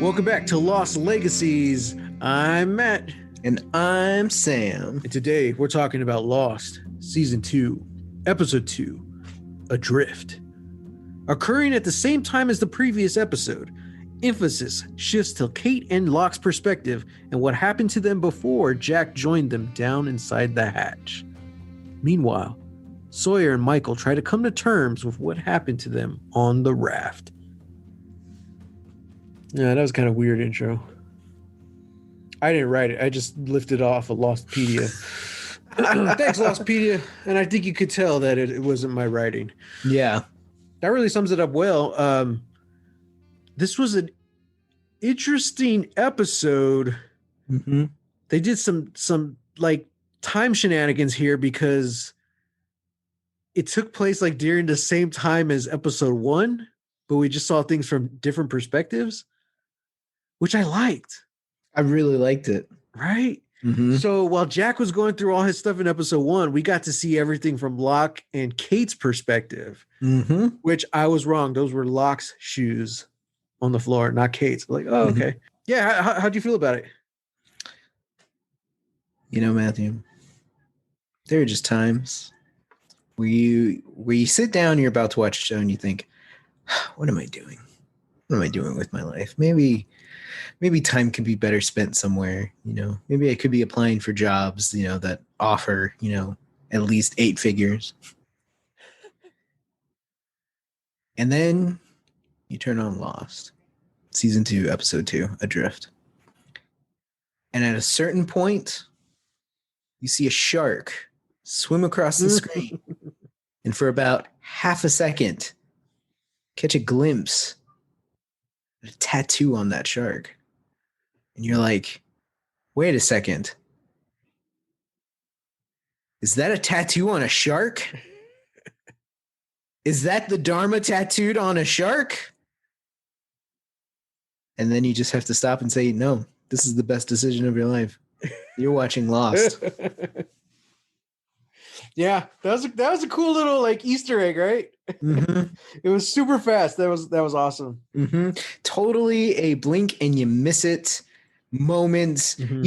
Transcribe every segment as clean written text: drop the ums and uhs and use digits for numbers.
Welcome back to Lost Legacies. I'm Matt. And I'm Sam. And today we're talking about Lost, Season 2, Episode 2, Adrift. Occurring at the same time as the previous episode, emphasis shifts to Kate and Locke's perspective and what happened to them before Jack joined them down inside the hatch. Meanwhile, Sawyer and Michael try to come to terms with what happened to them on the raft. Yeah, that was kind of weird intro. I didn't write it. I just lifted off of Lostpedia. Thanks, Lostpedia. And I think you could tell that it wasn't my writing. Yeah. That really sums it up well. This was an interesting episode. Mm-hmm. They did some like time shenanigans here because it took place like during the same time as episode 1, but we just saw things from different perspectives, which I liked. I really liked it. Right? Mm-hmm. So while Jack was going through all his stuff in episode 1, we got to see everything from Locke and Kate's perspective, which I was wrong. Those were Locke's shoes on the floor, not Kate's. Like, oh, okay. Yeah. How'd you feel about it? You know, Matthew, there are just times where you sit down and you're about to watch a show and you think, what am I doing? What am I doing with my life? Maybe time could be better spent somewhere, maybe I could be applying for jobs, that offer, at least 8 figures. And then you turn on Lost, Season 2, Episode 2, Adrift. And at a certain point, you see a shark swim across the screen. And for about half a second, catch a glimpse of a tattoo on that shark. And you're like, wait a second. Is that a tattoo on a shark? Is that the Dharma tattooed on a shark? And then you just have to stop and say, no, this is the best decision of your life. You're watching Lost. Yeah, that was a cool little like Easter egg, right? Mm-hmm. It was super fast. That was awesome. Mm-hmm. Totally a blink and you miss it moments. Mm-hmm.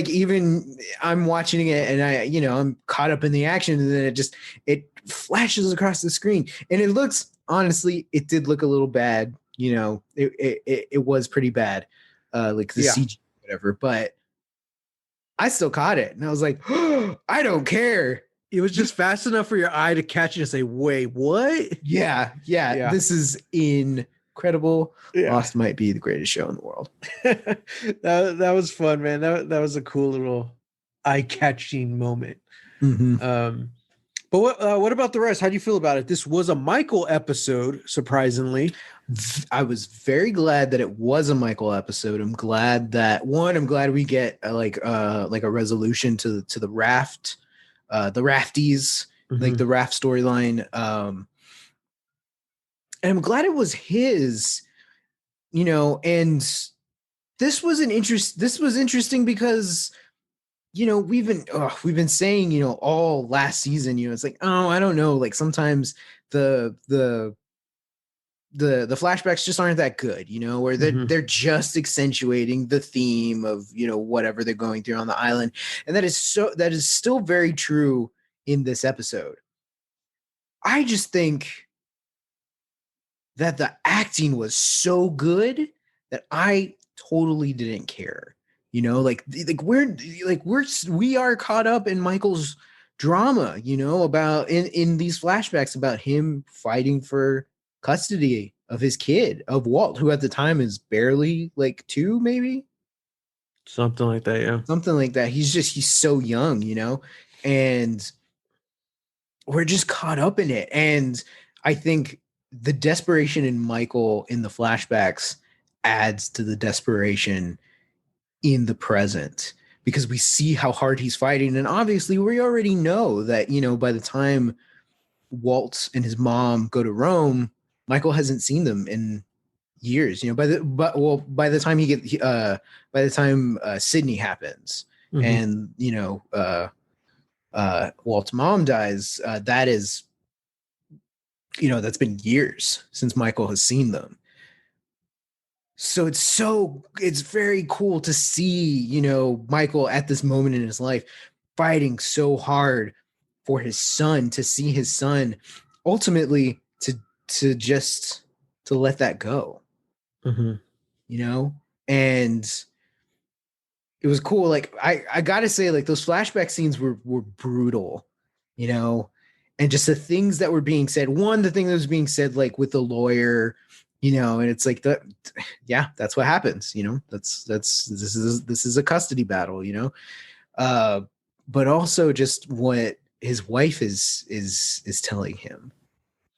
Even I'm watching it and I'm caught up in the action, and then it flashes across the screen, and it looks, honestly, it did look a little bad. It was pretty bad, like the CG, whatever. But I still caught it, and I was like, oh, I don't care. It was just fast enough for your eye to catch it and say, wait, what? Yeah. This is incredible. Yeah. Lost might be the greatest show in the world. that was fun, man. That was a cool little eye-catching moment. Mm-hmm. But what about the rest? How do you feel about it? This was a Michael episode, surprisingly. I was very glad that it was a Michael episode. I'm glad we get a resolution to the raft. The rafties, like the raft storyline. And I'm glad it was his, and this was interesting because, we've been saying, all last season, it's like, oh, I don't know. Like sometimes the flashbacks just aren't that good, or they're just accentuating the theme of, whatever they're going through on the island. And that is still very true in this episode. I just think that the acting was so good that I totally didn't care, we are caught up in Michael's drama, about in these flashbacks about him fighting for custody of his kid, of Walt, who at the time is barely like 2, maybe something like that. Yeah, something like that. He's so young, and we're just caught up in it. And I think the desperation in Michael in the flashbacks adds to the desperation in the present, because we see how hard he's fighting. And obviously we already know that, by the time Walt and his mom go to Rome, Michael hasn't seen them in years, by the time Sydney happens, and Walt's mom dies, that is, that's been years since Michael has seen them. So it's very cool to see, Michael at this moment in his life fighting so hard for his son, to see his son ultimately to let that go, and it was cool. Like I gotta say, like those flashback scenes were brutal, and just the things that were being said. One, the thing that was being said, like with the lawyer, and it's like that's what happens. This is a custody battle, but also just what his wife is telling him.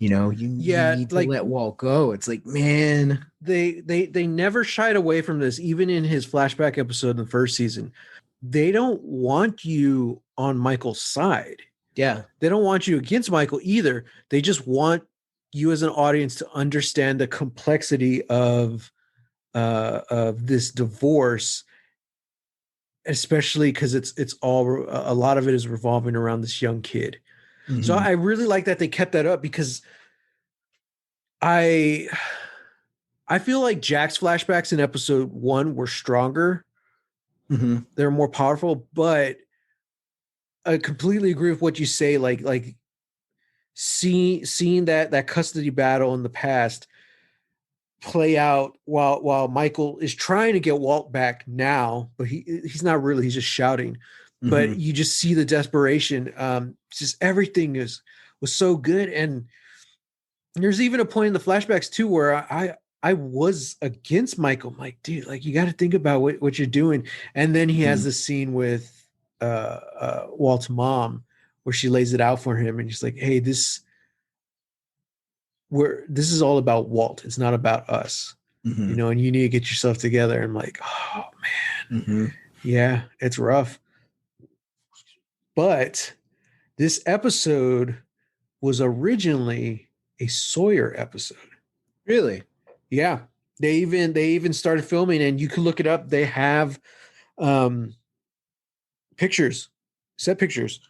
You need to let Walt go. It's like, man, they never shied away from this, even in his flashback episode in the first season. They don't want you on Michael's side. Yeah. They don't want you against Michael either. They just want you as an audience to understand the complexity of this divorce, especially because it's all, a lot of it is revolving around this young kid. Mm-hmm. So I really like that they kept that up, because I feel like Jack's flashbacks in episode 1 were stronger. Mm-hmm. They're more powerful, but I completely agree with what you say. Like seeing that custody battle in the past play out while Michael is trying to get Walt back now, but he's not really, he's just shouting. Mm-hmm. But you just see the desperation. Just everything was so good. And there's even a point in the flashbacks too where I was against Michael. I'm like, dude, like you got to think about what you're doing. And then he has this scene with Walt's mom where she lays it out for him, and she's like, hey, this is all about Walt. It's not about us, and you need to get yourself together. I'm like, oh man, yeah, it's rough. But this episode was originally a Sawyer episode. Really? Yeah. They even started filming, and you can look it up. They have pictures, set pictures.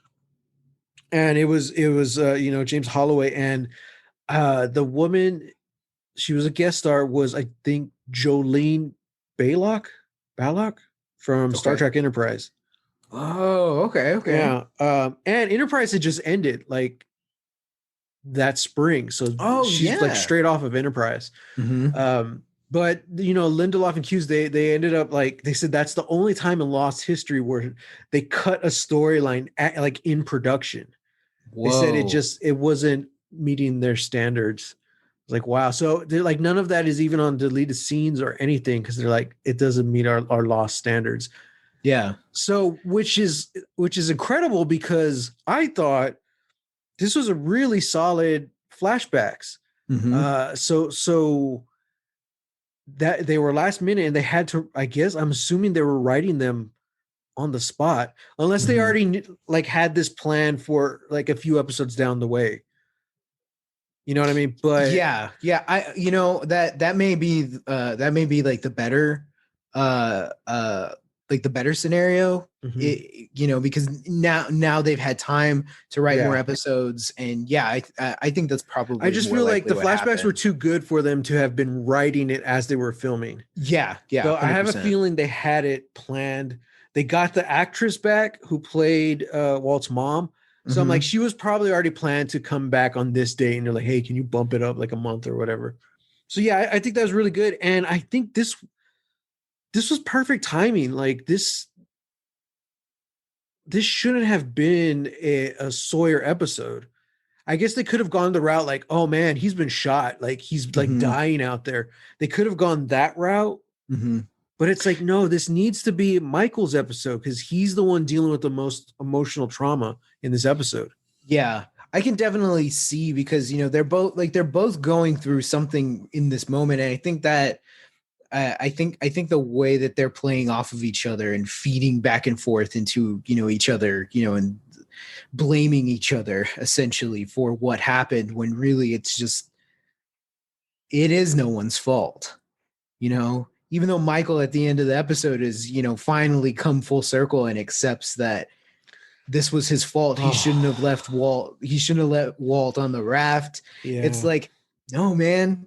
And it was James Holloway, and the woman, she was a guest star, was I think Jolene Ballock from Star Trek Enterprise. Oh, okay. Yeah. And Enterprise had just ended like that spring. So she's like straight off of Enterprise. But Lindelof and Hughes, they ended up, like, they said that's the only time in Lost history where they cut a storyline like in production. Whoa. They said it wasn't meeting their standards. Like, wow. So they're like, none of that is even on deleted scenes or anything, because they're like, it doesn't meet our Lost standards. Yeah. So which is incredible, because I thought this was a really solid flashbacks. So that they were last minute, and they had to, I guess, I'm assuming they were writing them on the spot, unless they already like had this plan for like a few episodes down the way. You know what I mean? But yeah, I that may be like the better like the better scenario. Because now they've had time to write more episodes, and I think that's probably, I just feel like the flashbacks were too good for them to have been writing it as they were filming. Yeah. So I have a feeling they had it planned. They got the actress back who played Walt's mom. So I'm like, she was probably already planned to come back on this date, and they're like, hey, can you bump it up like a month or whatever? So yeah, I think that was really good. And I think this was perfect timing. Like this shouldn't have been a Sawyer episode. I guess they could have gone the route like, oh man, he's been shot. Like he's like dying out there. They could have gone that route. But it's like, no, this needs to be Michael's episode, because he's the one dealing with the most emotional trauma in this episode. Yeah, I can definitely see, because they're both going through something in this moment, and I think that I think the way that they're playing off of each other and feeding back and forth into each other, and blaming each other essentially for what happened, when really it is no one's fault, even though Michael at the end of the episode is, finally come full circle and accepts that this was his fault. He shouldn't have left Walt. He shouldn't have let Walt on the raft. Yeah. It's like, no, man,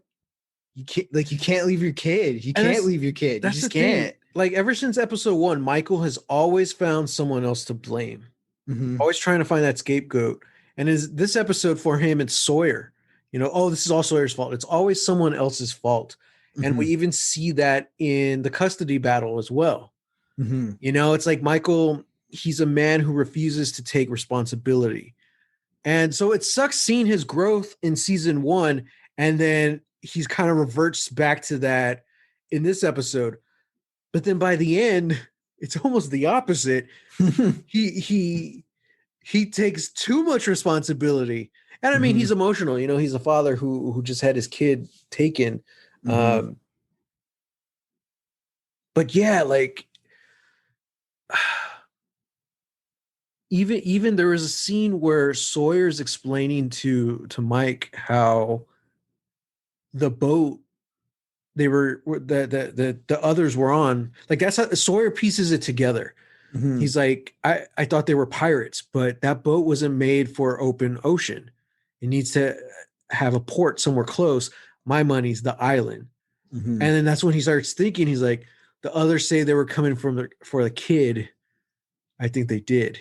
you can't leave your kid. You And can't leave your kid. You that's just the thing. can't. Like ever since episode 1, Michael has always found someone else to blame. Mhm. Always trying to find that scapegoat. And is this episode for him, it's Sawyer. Oh, this is all Sawyer's fault. It's always someone else's fault. And we Mhm. even see that in the custody battle as well. Mhm. It's like Michael, he's a man who refuses to take responsibility. And so it sucks seeing his growth in season 1, and then he's kind of reverts back to that in this episode. But then by the end, it's almost the opposite. He takes too much responsibility. And I mean, he's emotional, he's a father who just had his kid taken. Mhm. But yeah, like even there was a scene where Sawyer's explaining to Mike how the boat the others were on, like that's how Sawyer pieces it together. Mhm. He's like, I thought they were pirates, but that boat wasn't made for open ocean. It needs to have a port somewhere close. My money's the island. Mhm. And then that's when he starts thinking, he's like, the others say they were coming for the kid. I think they did.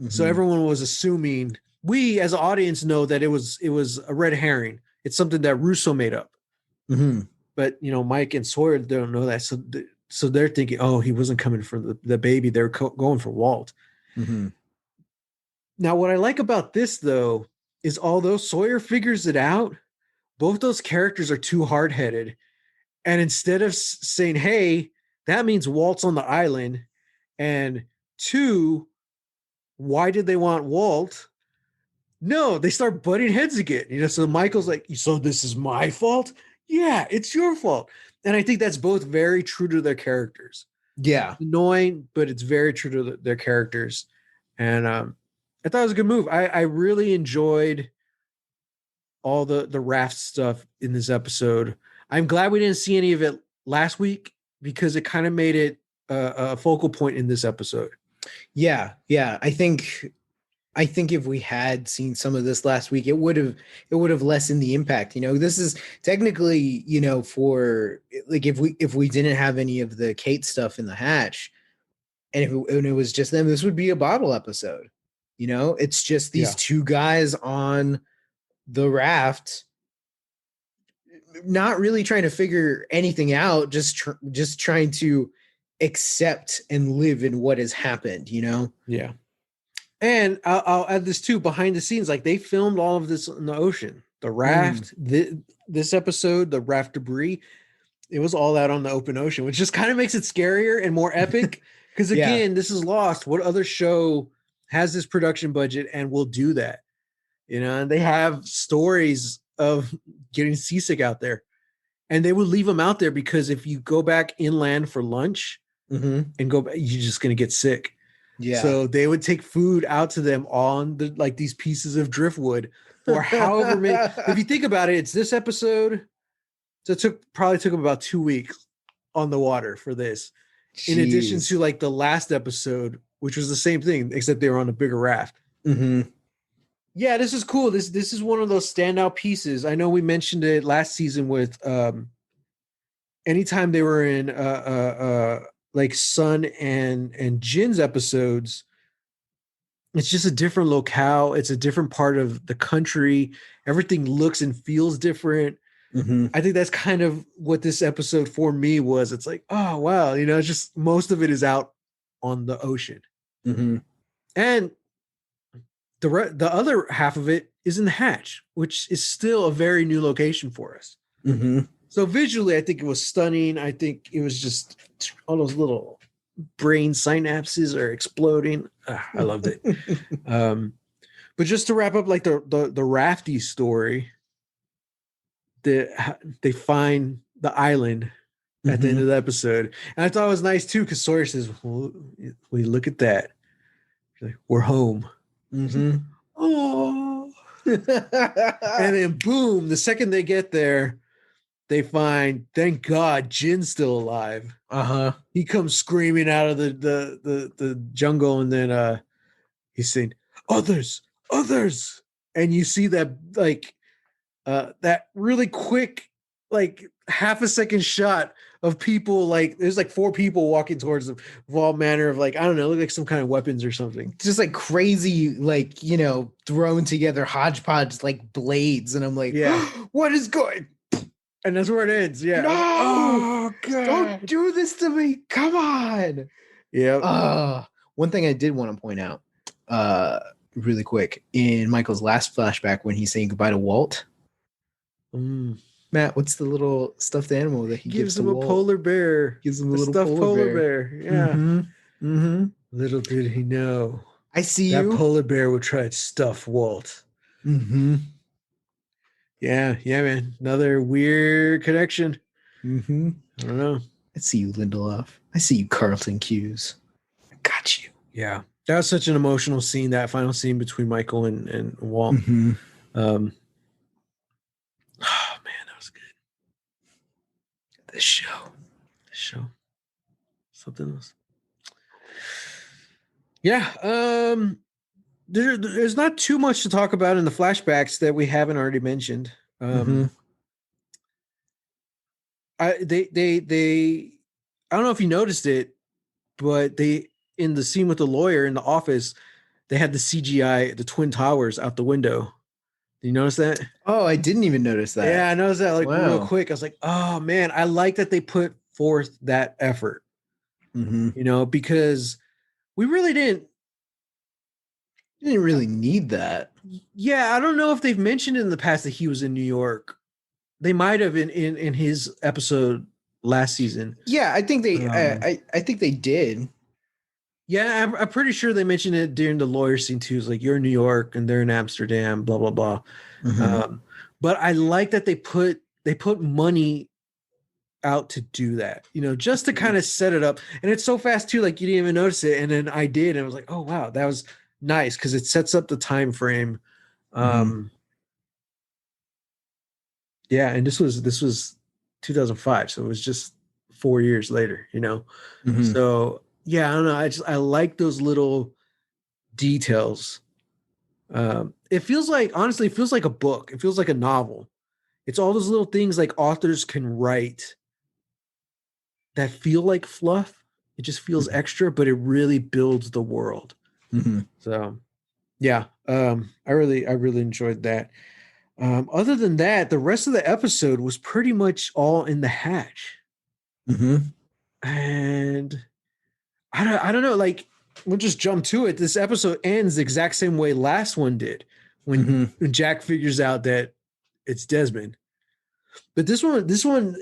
So Mhm. everyone was assuming, we as an audience know that it was a red herring. It's something that Russo made up. Mhm. But Mike and Sawyer don't know that. So they're thinking, oh, he wasn't coming for the baby. They're going for Walt. Mhm. Now, what I like about this, though, is although Sawyer figures it out, both those characters are too hard headed. And instead of saying, hey, that means Walt's on the island, and 2, why did they want Walt? No, they start butting heads again. So Michael's like, so this is my fault? Yeah, it's your fault. And I think that's both very true to their characters. Yeah. Annoying, but it's very true to their characters. And I thought it was a good move. I really enjoyed all the raft stuff in this episode. I'm glad we didn't see any of it last week because it kind of made it a focal point in this episode. Yeah. Yeah. I think if we had seen some of this last week, it would have lessened the impact. This is technically, for like if we didn't have any of the Kate stuff in the hatch, and it was just them, this would be a bottle episode. It's just these two guys on the raft, not really trying to figure anything out, just trying to accept and live in what has happened. Yeah. And I'll add this too, behind the scenes, like they filmed all of this in the ocean. The raft, this episode, the raft debris, it was all out on the open ocean, which just kind of makes it scarier and more epic. Because again, this is Lost. What other show has this production budget and will do that? And they have stories of getting seasick out there. And they would leave them out there because if you go back inland for lunch and go back, you're just going to get sick. Yeah. So they would take food out to them on these pieces of driftwood for however many. If you think about it, it's this episode. So it probably took them about 2 weeks on the water for this. Jeez. In addition to like the last episode, which was the same thing, except they were on a bigger raft. Yeah, this is cool. This is one of those standout pieces. I know we mentioned it last season with anytime they were in like Sun and Jin's episodes, it's just a different locale. It's a different part of the country. Everything looks and feels different. I think that's kind of what this episode for me was. It's like, oh, wow. It's just most of it is out on the ocean. And the other half of it is in the hatch, which is still a very new location for us. So visually, I think it was stunning. I think it was just all those little brain synapses are exploding. I loved it. But just to wrap up, like the rafty story, they find the island at the end of the episode, and I thought it was nice too because Sawyer says, "Well, look at that. We're home." Oh, and then boom! The second they get there, they find, thank God, Jin's still alive. He comes screaming out of the jungle, and then he's saying, others, and you see that like that really quick like half a second shot of people, like there's like 4 people walking towards them with all manner of like, I don't know, look like some kind of weapons or something. Just like crazy, like, thrown together hodgepodge like blades. And I'm like, Yeah. what is going? And that's where it ends. Yeah. No! Oh god. Don't do this to me. Come on. Yeah. One thing I did want to point out, really quick, in Michael's last flashback when he's saying goodbye to Walt. Matt, what's the little stuffed animal that he gives him to a Walt? polar bear. Gives him a little stuffed polar bear. Yeah. Little did he know. I see that you. Polar bear would try to stuff Walt. Yeah, man. Another weird connection. I don't know. I see you, Lindelof. I see you, Carlton Cuse. I got you. Yeah. That was such an emotional scene, that final scene between Michael and Walt. Oh man, that was good. This show. Something else. Yeah. There's not too much to talk about in the flashbacks that we haven't already mentioned. I don't know if you noticed it, but they, in the scene with the lawyer in the office, they had the CGI, the Twin Towers out the window. Did you notice that? Oh, I didn't even notice that. Yeah, I noticed that real quick. I was like, oh man, I like that they put forth that effort. Because we really didn't really need that. Yeah, I don't know if they've mentioned in the past that he was in New York. They might have in his episode last season. Yeah, I think they I think they did. Yeah, I'm pretty sure they mentioned it during the lawyer scene too. It's like, you're in New York and they're in Amsterdam, blah blah blah. But I like that they put money out to do that, just to kind of set it up. And it's so fast too, like you didn't even notice it, and then I did, and I was like, oh wow, that was nice, because it sets up the time frame. Yeah, and this was 2005, so it was just 4 years later, So yeah, I don't know, I like those little details. It feels like, honestly, it feels like a book. It feels like a novel. It's all those little things like authors can write that feel like fluff. It just feels extra, but it really builds the world. So yeah, I really enjoyed that. Other than that, the rest of the episode was pretty much all in the hatch. And I don't know, like, we'll just jump to it. This episode ends the exact same way last one did, when Jack figures out that it's Desmond. But this one,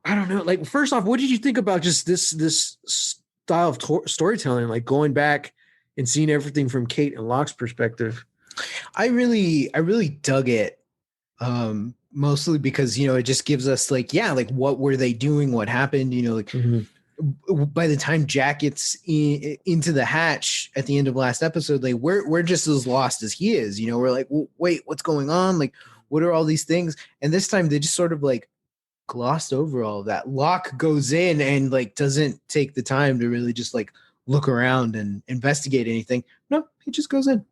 I don't know. Like, first off, what did you think about just this style of storytelling? Like, going back and seeing everything from Kate and Locke's perspective. I really dug it. Mostly because, it just gives us like what were they doing? What happened? By the time Jack gets into the hatch at the end of last episode, like we're just as lost as he is. We're like, well, wait, what's going on? Like, what are all these things? And this time they just sort of like glossed over all of that. Locke goes in and like doesn't take the time to really just like look around and investigate anything. No, he just goes in.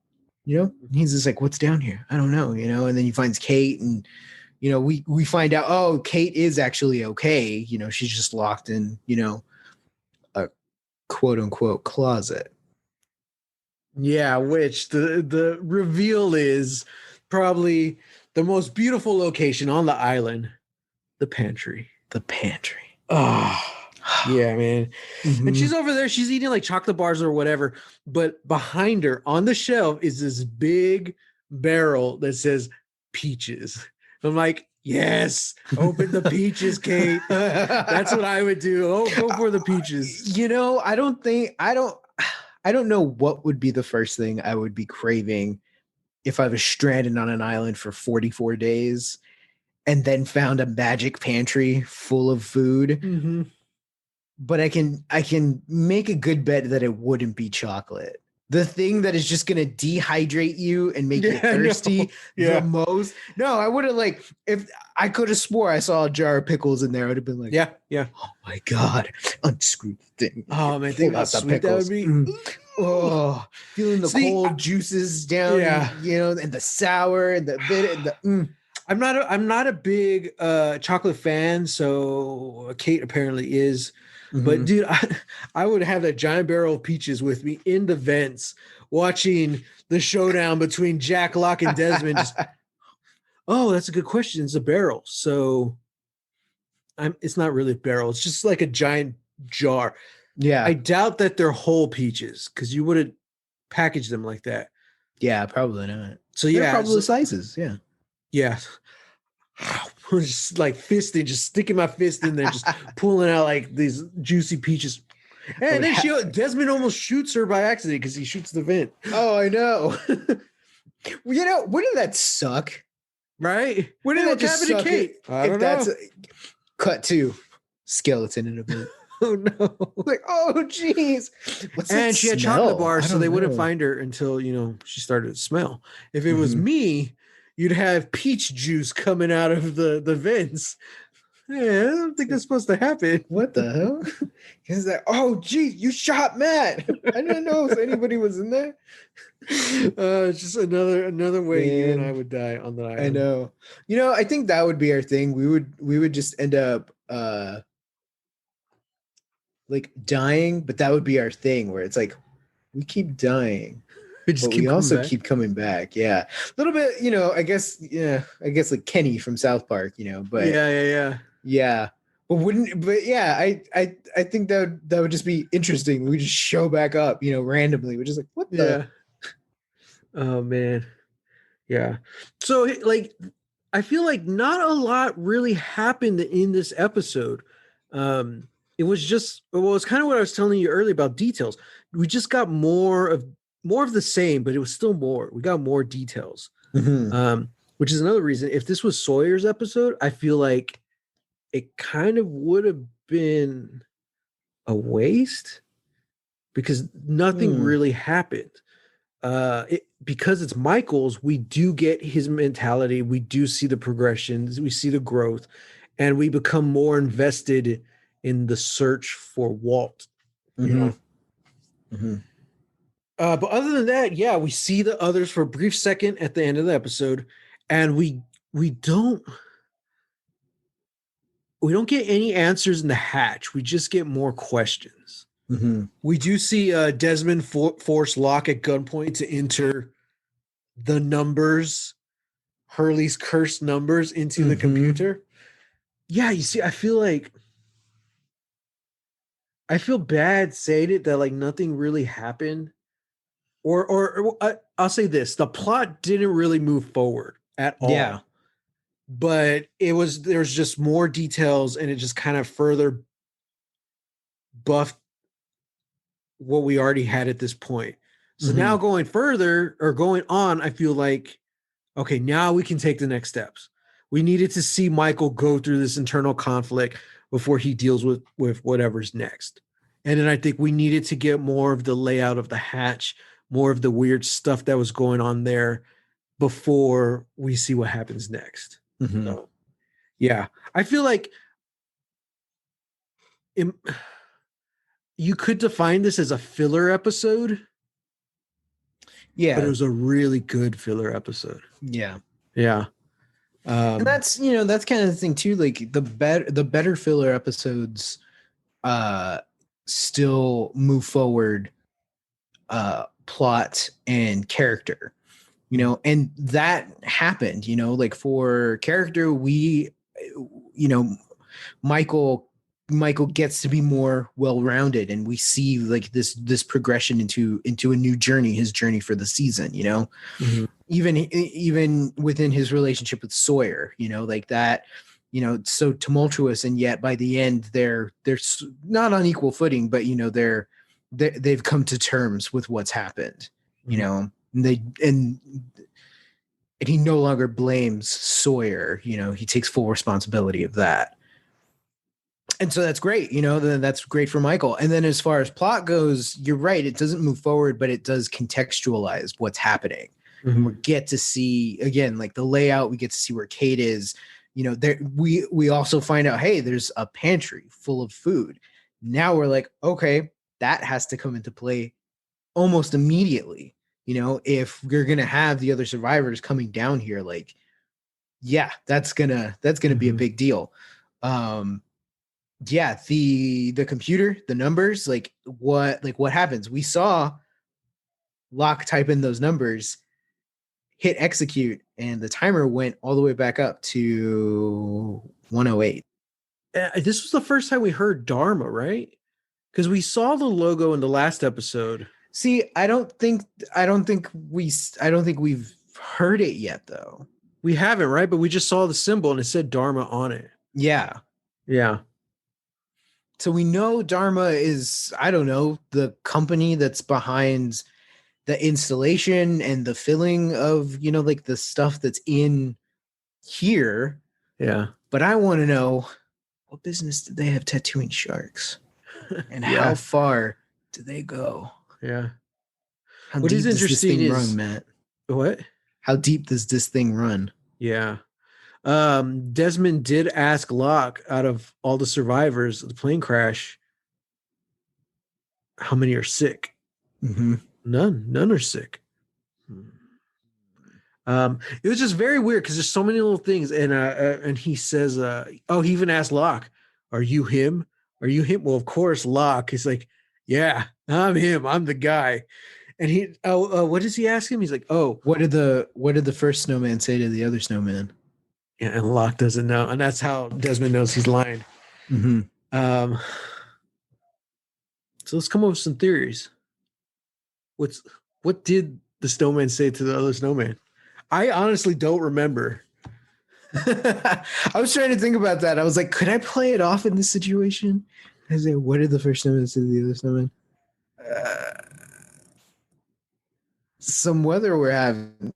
He's just like, what's down here? I don't know. And then he finds Kate, and we find out, oh, Kate is actually okay. She's just locked in, a quote unquote closet. Yeah, which the reveal is probably the most beautiful location on the island, the pantry. Oh, yeah, man. And she's over there, she's eating like chocolate bars or whatever, but behind her on the shelf is this big barrel that says peaches. I'm like, yes, open the peaches, Kate. That's what I would do. Oh, go for the peaches. I don't know what would be the first thing I would be craving if I was stranded on an island for 44 days and then found a magic pantry full of food. But I can make a good bet that it wouldn't be chocolate. The thing that is just going to dehydrate you and make you thirsty the most. No, I would have, like, if I could have swore I saw a jar of pickles in there, I would have been like, yeah. Oh my God. Unscrew the thing. Oh man, think about how sweet that would be. Oh, feeling the cold juices down, and the sour and the bit and the I'm not a big chocolate fan, so Kate apparently is. But Mhm. dude, I would have that giant barrel of peaches with me in the vents, watching the showdown between Jack, Locke, and Desmond. Just, oh, that's a good question. It's a barrel, so it's not really a barrel. It's just like a giant jar. I Yeah. doubt that they're whole peaches because you wouldn't package them like that. Yeah, probably not. So They're yeah, probably sizes. Yeah. yeah. Just like fisting, just sticking my fist in there, just pulling out like these juicy peaches. I And would then ha- Desmond almost shoots her by accident because he shoots the vent. Oh, I know. Well, wouldn't that suck? Right? Wouldn't Hey, that what just happened to suck Kate? I if don't that's know. cut to skeleton in a boot? Oh no. Like, oh, jeez. What's that And she had chocolate smell? bars, I so they don't wouldn't know. find her until, she started to smell. If it was Mhm. me, you'd have peach juice coming out of the vents. Yeah, I don't think that's supposed to happen. What the hell? He's like, oh, geez, you shot Matt. I didn't know if anybody was in there. It's just another way you and I Man, would die on the I island. know. I think that would be our thing. We would just end up like dying, but that would be our thing where it's like we keep dying, We just but keep we coming also back. keep coming back. Yeah. A little bit, I guess like Kenny from South Park, but Yeah. yeah. But yeah, I think that would just be interesting. We just show back up, randomly. We're just like, what the Yeah. Oh man. Yeah. So like I feel like not a lot really happened in this episode. It was just it's kind of what I was telling you earlier about details. We just got more of the same, but it was still more. We got more details. Mhm. Which is another reason. If this was Sawyer's episode, I feel like it kind of would have been a waste because nothing Hmm. really happened. Because it's Michael's, we do get his mentality, we do see the progressions, we see the growth, and we become more invested in the search for Walt. You Mhm. know. Mhm. But other than that, yeah, we see the others for a brief second at the end of the episode, and we don't get any answers in the hatch. We just get more questions. Mhm. We do see Desmond force Locke at gunpoint to enter the numbers, Hurley's cursed numbers, into the Mhm. computer. Yeah, you see, I feel bad saying it that like nothing really happened, I'll say this: the plot didn't really move forward at Yeah. all, but there's just more details, and it just kind of further buffed what we already had at this point. So now Mhm. going further or going on, I feel like okay, now we can take the next steps. We needed to see Michael go through this internal conflict before he deals with whatever's next. And then I think we needed to get more of the layout of the hatch, more of the weird stuff that was going on there before we see what happens next. Mhm. So, yeah, I feel like im- you could define this as a filler episode, but it Yeah. was a really good filler episode. Yeah. Yeah. And that's kind of the thing too. Like the better filler episodes uh still move forward plot and character. And that happened, like for character, you know, Michael Michael gets to be more well-rounded, and we see like this progression into a new journey, his journey for the season, Mhm. even within his relationship with Sawyer, like that, it's so tumultuous, and yet by the end they're not on equal footing, but they've come to terms with what's happened, Mhm. and and he no longer blames Sawyer, he takes full responsibility of that. And so that's great, then that's great for Michael. And then as far as plot goes, you're right, it doesn't move forward, but it does contextualize what's happening. And we Mhm. get to see again, like the layout, we get to see where Kate is. There we also find out, hey, there's a pantry full of food. Now we're like, okay, that has to come into play almost immediately. If you're gonna have the other survivors coming down here, like yeah, that's gonna be a big deal. Yeah, the computer, the numbers, what happens? We saw Locke type in those numbers, hit execute, and the timer went all the way back up to 108. This was the first time we heard Dharma, right? Because we saw the logo in the last episode. See, I don't think we've heard it yet, though. We haven't, right? But we just saw the symbol and it said Dharma on it. Yeah. Yeah. So we know Dharma is, I don't know, the company that's behind the installation and the filling of, like the stuff that's in here. Yeah. But I want to know, what business did they have tattooing sharks? And how far do they go? Yeah. How what deep is does interesting this thing is run, Matt? What? How deep does this thing run? Yeah. Desmond did ask Locke, out of all the survivors of the plane crash, how many are sick? Mm-hmm. None are sick. It was just very weird because there's so many little things, and he says, he even asked Locke, "Are you him? Are you him?" Well, of course, Locke is like, "Yeah, I'm him. I'm the guy." And he, what does he ask him? He's like, "Oh, what did the first snowman say to the other snowman?" Yeah, and Locke doesn't know, and that's how Desmond knows he's lying. Mm-hmm. So let's come up with some theories. What did the snowman say to the other snowman? I honestly don't remember. I was trying to think about that. I was like, could I play it off in this situation? I say, what did the first snowman say to the other snowman? Some weather we're having.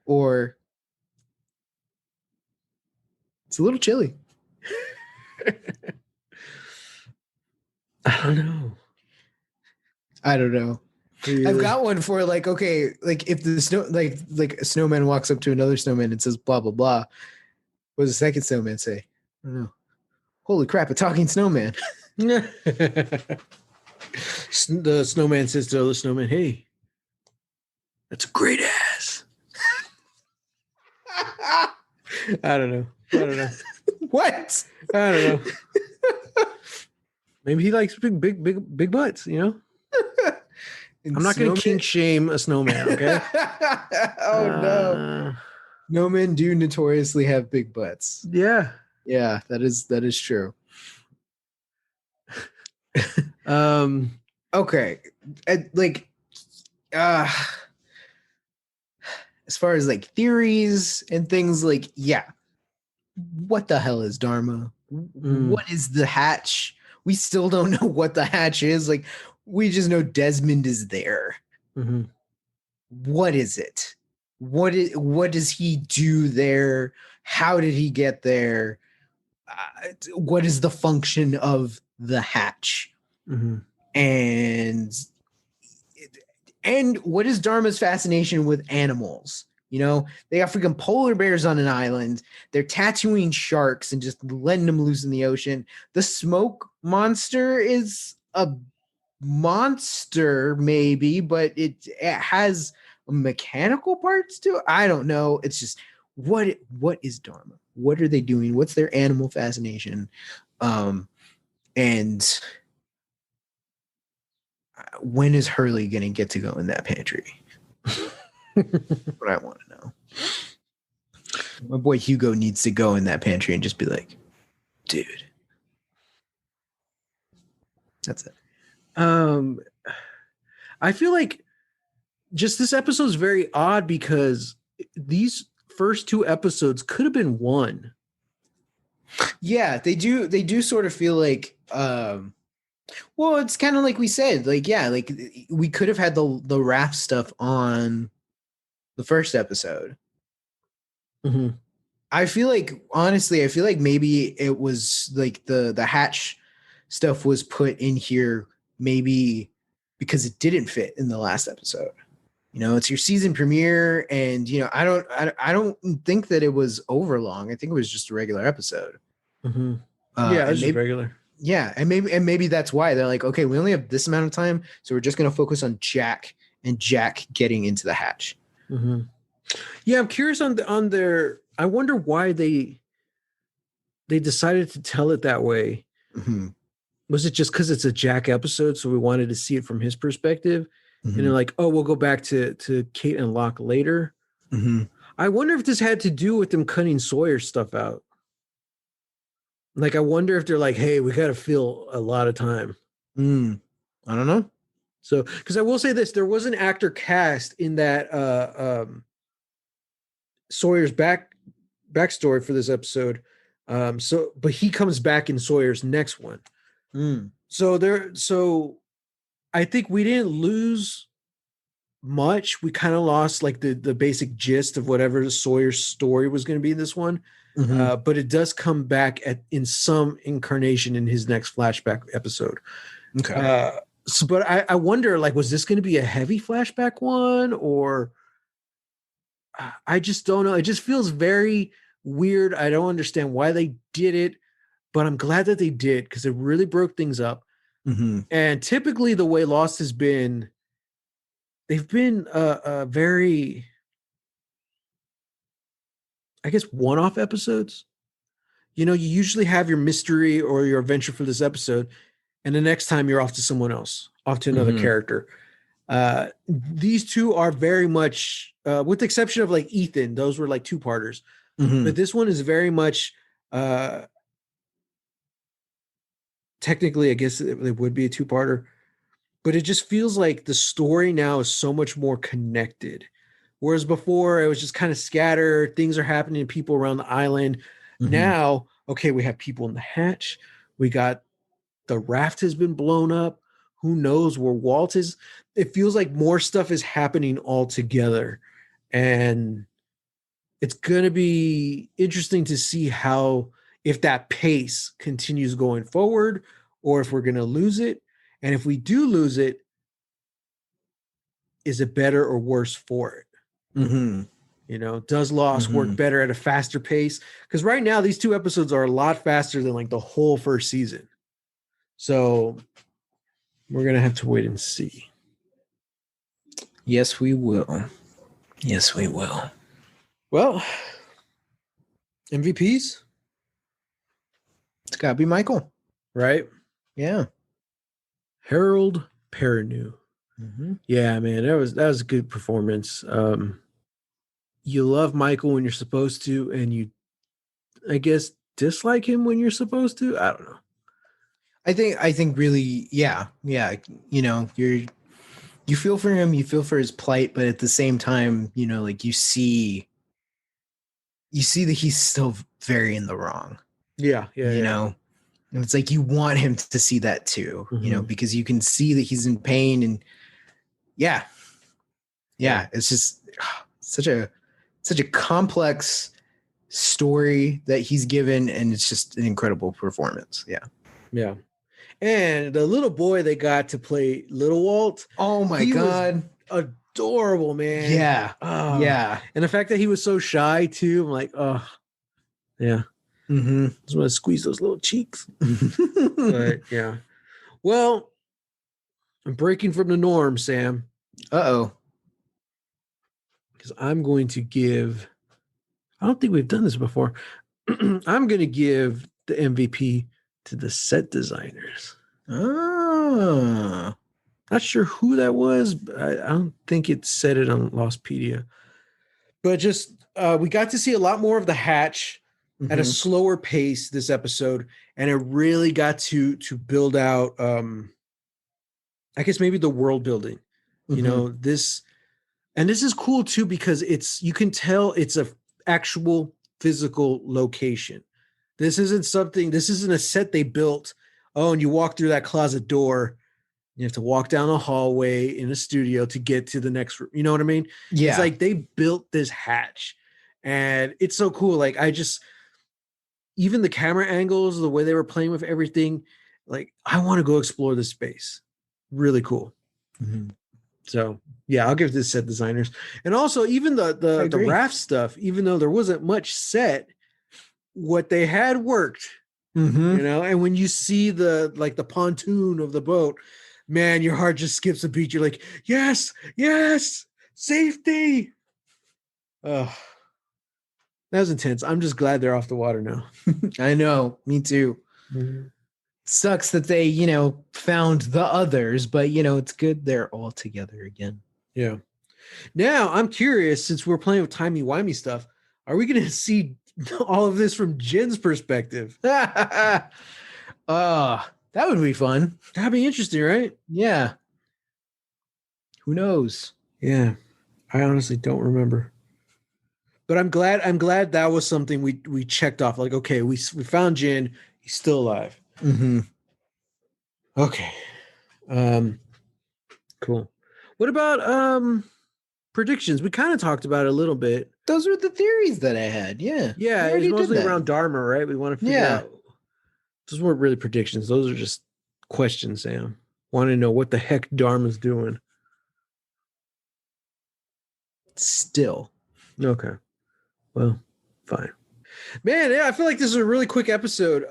Or it's a little chilly. I don't know. Really? I've got one for okay, if the snow like a snowman walks up to another snowman and says blah blah blah, what does the second snowman say? I don't know. Holy crap, a talking snowman. The snowman says to the other snowman, "Hey, that's a great ass." I don't know. What? I don't know. Maybe he likes big butts, I'm not going to kink shame a snowman, okay? Oh no. Snowmen do notoriously have big butts. Yeah. Yeah, that is true. Okay. As far as theories and things, what the hell is Dharma? What is the hatch? We still don't know what the hatch is. We just know Desmond is there. Mm-hmm. What is it? What does he do there? How did he get there? What is the function of the hatch? Mm-hmm. And what is Dharma's fascination with animals? They got freaking polar bears on an island. They're tattooing sharks and just letting them loose in the ocean. The smoke monster is a monster, maybe, but it has mechanical parts to it. I don't know. It's just what is Dharma? What are they doing? What's their animal fascination? And when is Hurley gonna get to go in that pantry? What I want to know. My boy Hugo needs to go in that pantry and just be like, dude. That's it. I feel like just this episode is very odd because these first two episodes could have been one. Yeah, they do sort of feel like well, it's kind of like we said, we could have had the raft stuff on the first episode. Mm-hmm. I feel like maybe it was the hatch stuff was put in here maybe because it didn't fit in the last episode. It's your season premiere, and I don't think that it was over long. I think it was just a regular episode. Mm-hmm. Yeah, it's just regular. Yeah, and maybe that's why they're like, okay, we only have this amount of time, so we're just going to focus on Jack and Jack getting into the hatch. Mm-hmm. Yeah, I'm curious on their. I wonder why they decided to tell it that way. Mm-hmm. Was it just because it's a Jack episode, so we wanted to see it from his perspective? And Mm-hmm. they're like, oh, we'll go back to Kate and Locke later. Mm-hmm. I wonder if this had to do with them cutting Sawyer's stuff out. Like, I wonder if they're like, hey, we got to fill a lot of time. I don't know. So, because I will say this, there was an actor cast in that Sawyer's backstory for this episode. But he comes back in Sawyer's next one. So I think we didn't lose much. We kind of lost like the basic gist of whatever Sawyer's story was going to be in this one. Mm-hmm. But it does come back in some incarnation in his next flashback episode. Okay. But I wonder, like, was this going to be a heavy flashback one, or I just don't know. It just feels very weird. I don't understand why they did it, but I'm glad that they did because it really broke things up. Mm-hmm. And typically, the way Lost has been, they've been very, I guess, one-off episodes. You know, you usually have your mystery or your adventure for this episode, and the next time you're off to someone else, off to another character. These two are very much, with the exception of like Ethan, those were like two-parters. But this one is very much, technically, I guess it would be a two-parter, but it just feels like the story now is so much more connected. Whereas before it was just kind of scattered, things are happening to people around the island. Now, okay, we have people in the hatch. We got the raft has been blown up. Who knows where Walt is? It feels like more stuff is happening all together. And it's going to be interesting to see how, if that pace continues going forward, or if we're going to lose it. And if we do lose it, is it better or worse for it? You know, does Lost work better at a faster pace? Because right now, these two episodes are a lot faster than like the whole first season. So we're going to have to wait and see. Yes, we will. Yes, we will. Well, MVPs? It's got to be Michael. Right? Yeah. Harold Perrineau. Yeah, man, that was a good performance. You love Michael when you're supposed to, and you, I guess, dislike him when you're supposed to. I don't know. I think really, yeah. You know, you feel for him, you feel for his plight, but at the same time, you know, like you see that he's still very in the wrong. Yeah. You know, and it's like you want him to see that too, you know, because you can see that he's in pain, and yeah, it's just such a complex story that he's given, and it's just an incredible performance. Yeah. And the little boy they got to play Little Walt. Oh my God. Adorable, man. Yeah. Oh. Yeah. And the fact that he was so shy too, I'm like, oh, yeah. Just want to squeeze those little cheeks. But yeah. Well, I'm breaking from the norm, Sam. Uh-oh. Because I'm going to give, I don't think we've done this before. I'm going to give the MVP to the set designers. Oh. Not sure who that was, but I don't think it said it on Lostpedia. But just we got to see a lot more of the hatch at a slower pace this episode, and it really got to build out I guess maybe the world building. You know, this is cool too, because you can tell it's a actual physical location. This isn't a set they built. Oh, and you walk through that closet door. You have to walk down a hallway in a studio to get to the next room. You know what I mean? Yeah. It's like they built this hatch, and it's so cool. Like, even the camera angles, the way they were playing with everything, like, I want to go explore this space. Really cool. So yeah, I'll give this set designers. And also even the raft stuff, even though there wasn't much set, what they had worked. You know, and when you see the pontoon of the boat, man, your heart just skips a beat. You're like, yes, safety. Oh, that was intense. I'm just glad they're off the water now. I know, me too. Sucks that they, found the others, but it's good they're all together again. Yeah. Now I'm curious, since we're playing with timey-wimey stuff, are we going to see all of this from Jen's perspective? That would be fun. That'd be interesting, right? Yeah. Who knows? Yeah. I honestly don't remember. But I'm glad that was something we checked off. Like, okay, we found Jen. He's still alive. Mm-hmm. Okay. Cool. What about predictions? We kind of talked about it a little bit. Those were the theories that I had. Yeah. Yeah, it was mostly around Dharma, right? We want to figure out. Those weren't really predictions. Those are just questions, Sam. Want to know what the heck Dharma's doing. Still. Okay. Well, fine. Man, yeah, I feel like this is a really quick episode.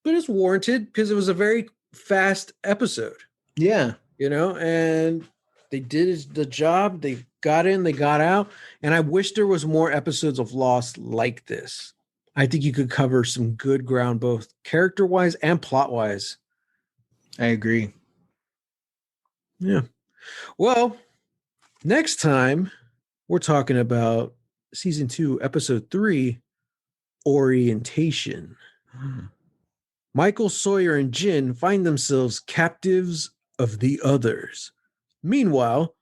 But it's warranted because it was a very fast episode. Yeah. And they did the job. They got in, they got out. And I wish there was more episodes of Lost like this. I think you could cover some good ground, both character-wise and plot-wise. I agree. Yeah. Well, next time we're talking about season 2, episode 3, Orientation. Michael, Sawyer, and Jin find themselves captives of the others. Meanwhile,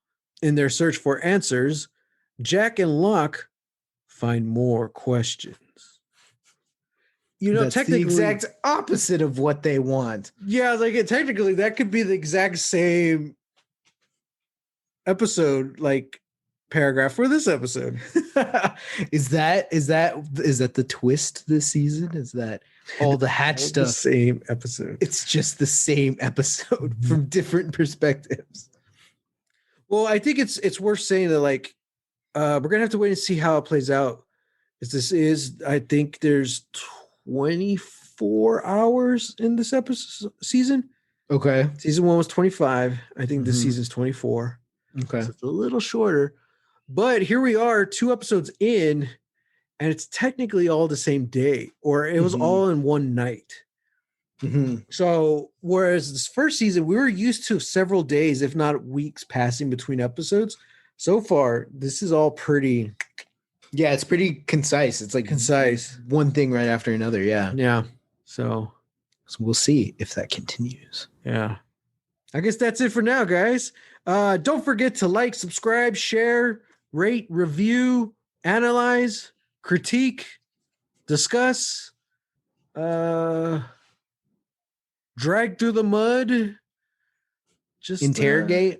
in their search for answers, Jack and Locke find more questions. That's technically the exact opposite of what they want. Yeah, technically that could be the exact same episode, paragraph for this episode. Is that the twist this season? Is that all the hatch stuff? The same episode. It's just the same episode from different perspectives. Well, I think it's worth saying that we're gonna have to wait and see how it plays out. I think there's 24 hours in this episode season. Okay. Season 1 was 25. I think this season's 24. Okay. So it's a little shorter. But here we are, 2 episodes in, and it's technically all the same day, or it was all in one night. So whereas this first season, we were used to several days, if not weeks, passing between episodes. So far, this is all pretty... Yeah, it's pretty concise. It's concise. One thing right after another, yeah. Yeah. So we'll see if that continues. Yeah. I guess that's it for now, guys. Don't forget to like, subscribe, share, rate, review, analyze, critique, discuss, drag through the mud, just interrogate.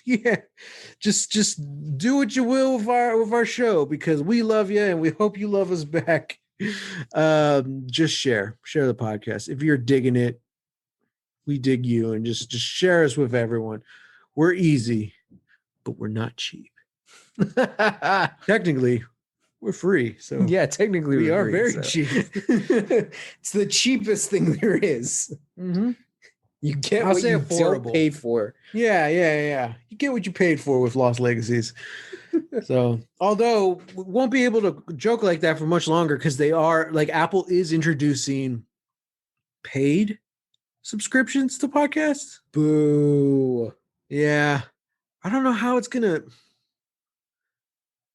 Yeah. Just do what you will with our show, because we love you and we hope you love us back. Just share the podcast. If you're digging it, we dig you, and just share us with everyone. We're easy, but we're not cheap. Technically, we're free. So yeah, technically we are very cheap. It's the cheapest thing there is. You get what you don't pay for. Yeah. You get what you paid for with Lost Legacies. So, although we won't be able to joke like that for much longer, because they are Apple is introducing paid subscriptions to podcasts. Boo. Yeah. I don't know how it's gonna,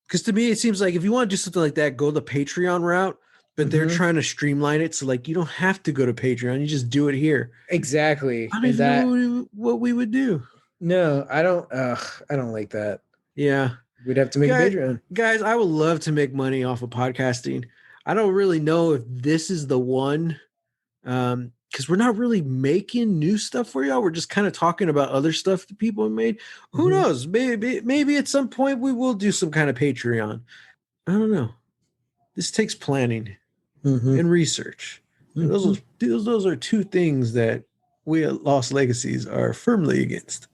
because to me it seems like if you want to do something like that, go the Patreon route, but they're trying to streamline it so you don't have to go to Patreon, you just do it here. Exactly. I don't even know what we would do. No, I don't like that. Yeah. We'd have to make a Patreon. Guys, I would love to make money off of podcasting. I don't really know if this is the one, because we're not really making new stuff for y'all. We're just kind of talking about other stuff that people have made. Who knows? Maybe at some point we will do some kind of Patreon. I don't know. This takes planning and research. Those are 2 things that we at Lost Legacies are firmly against.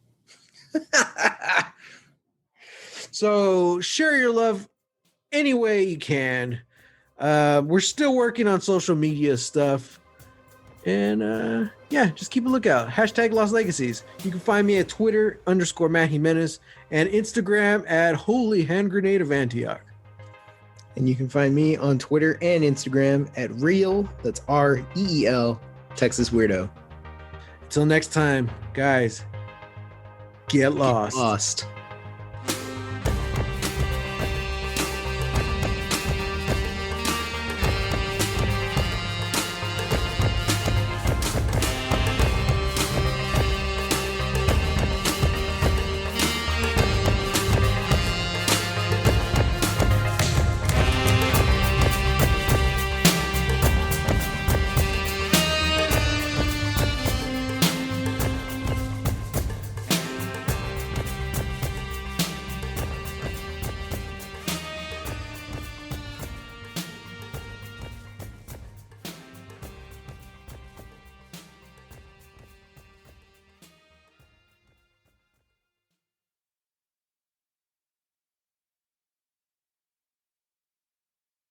So share your love any way you can. We're still working on social media stuff. And yeah, just keep a lookout. Hashtag Lost Legacies. You can find me at Twitter _Matt Jimenez and Instagram at Holy Hand Grenade of Antioch. And you can find me on Twitter and Instagram at Real, that's REEL, Texas Weirdo. Until next time, guys, get lost. Get lost.